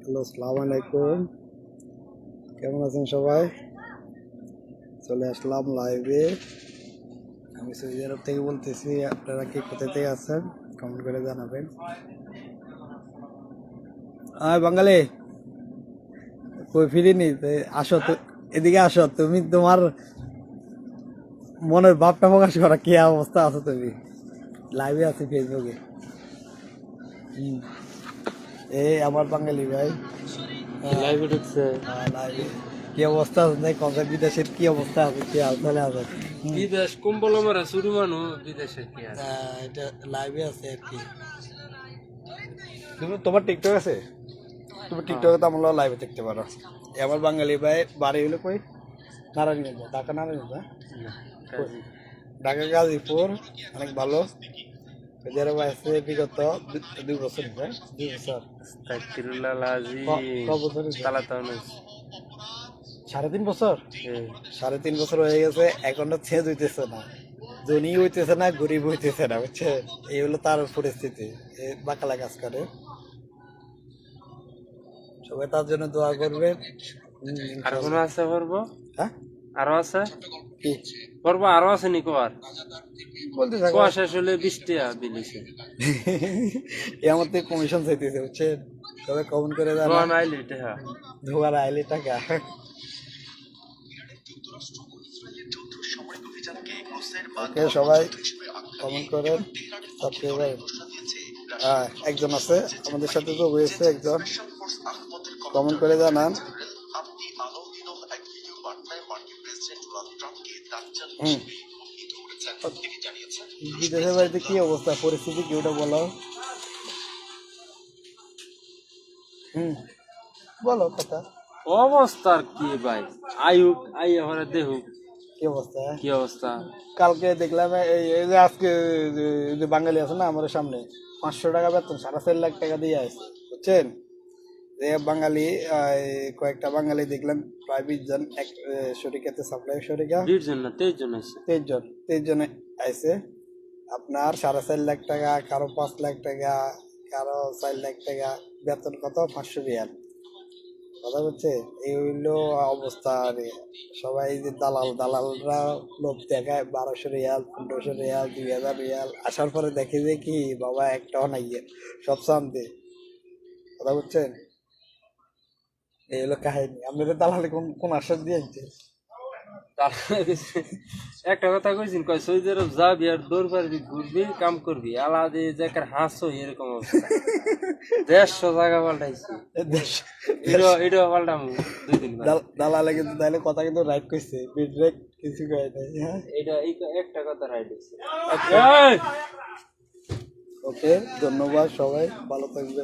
Hello, আসসালামু আলাইকুম। কেমন আছেন সবাই? চলে আসলাম লাইভে। আমি সৌদি আরব থেকে বলতেছি। আপনারা কে কোথা থেকে আছেন কমেন্ট করে জানাবেন। বাঙালি কই ফিরিনি, আসো তো, এদিকে আসো। তুমি তোমার মনের ভাবটা প্রকাশ করা, কি অবস্থা আছো তুমি? লাইভে আছি ফেসবুকে। হুম, এই আমার বাঙালি ভাই লাইভে ঢুকছে। লাইভে। কি অবস্থা আছে? কোথায় বিদেশের কি অবস্থা আছে, কি হালচালে আছে? বিদেশ কুম্বল মারা শুরু মানুষ বিদেশে কি আছে? এটা লাইভে আছে আর কি। তোমার টিকটক আছে? তুমি টিকটকে তো আমরা লাইভে দেখতে পারো। আমার বাঙালি ভাই বাড়ি হলো কই? নারায়ণগঞ্জ, ঢাকা নারায়ণগঞ্জ। কই? ঢাকা গাজীপুর। অনেক ভালো। এদের ভাই আছে বিগত 2 বছর, 2 বছর। আস্তাগফিরুল্লাহ লাজি কবছর হয়েছে? তালাতাউনিস 3.5 বছর। 3.5 বছর হয়ে গেছে, এখনো চেঞ্জ হইতেছে না। ধনী হইতেছে না, গরিব হইতেছে না, বুঝছে? এই হলো তার পরিস্থিতি। বাকালা কাজ করে। সবাই তার জন্য দোয়া করবেন। আর কোনো আছে পর্ব? হ্যাঁ, আরো আছে কি পর্ব? আরো আছে নি কোয়ার? বলতে থাকো। কোয়া শেষ হলে 20 টাকা বিলিছে। এ আমার থেকে কমিশন চাইতেছে, বুঝছেন? সবাই কমেন্ট করে কোয়া জানা। নাইলে টাকা ধোয়ার আইলে টাকা। ওকে, সবাই কমেন্ট করেন, সাবস্ক্রাইব। একজন আছে আমাদের সাথে, তো হয়েছে একজন। কমেন্ট করে জানান। হুম, বিদেশের বাড়িতে কি অবস্থা, পরিস্থিতি কি, ওটা বলো। হুম, বলো কথা। অবস্থার কি ভাই? আয়ুক আইয়া পরে দেখুক কি অবস্থা? কি অবস্থা। কালকে দেখলাম এই যে আজকে যে বাঙালি আছে না আমাদের সামনে, 500 টাকা বেতন, 4.5 লাখ টাকা দিয়ে আসছে, বুঝছেন? যে বাঙালি কয়েকটা বাঙালি দেখলাম, প্রায় 20 জন, এক শরিকাতে সাপ্লাই শরিকা। 20 জন না 23 জন আছে। 23 জন আইছে। আপনার 4.5 লাখ টাকা, কারো 5 লাখ টাকা, কারো 4 লাখ টাকা বেতন। কত? 500 রিয়াল। কথা হচ্ছে এই হইলো অবস্থা। আরে সবাই যে দালালরা লোভ দেখায়, 1200 রিয়াল, 1500 রিয়াল, 2000 রিয়াল। আসার পরে দেখে যে কি বাবা, একটাও নাই, সব শান্তি। কথা বুঝছেন? এই হলো কাহিনী। আপনাদের দালালি কোন কোন আশ্বাস দিয়ে আনছে? একটা কথা কইছিন, কয় সৌদি আরব যাবি আর দৌড় পারবি, ঘুরবি, কাম করবি, আলাদা জায়গার হাসো, এরকম অবস্থা। 150 জায়গা পাল্টাইছি। এটা পাল্টামু 2 দিন পরে। দালালে কিন্তু তাহলে কথা কিন্তু রাইট কইছে, বিডরেক কিছু কয় নাই। হ্যাঁ, এটা একটা কথা রাইট হইছে। ওকে, ধন্যবাদ, সবাই ভালো থাকবে।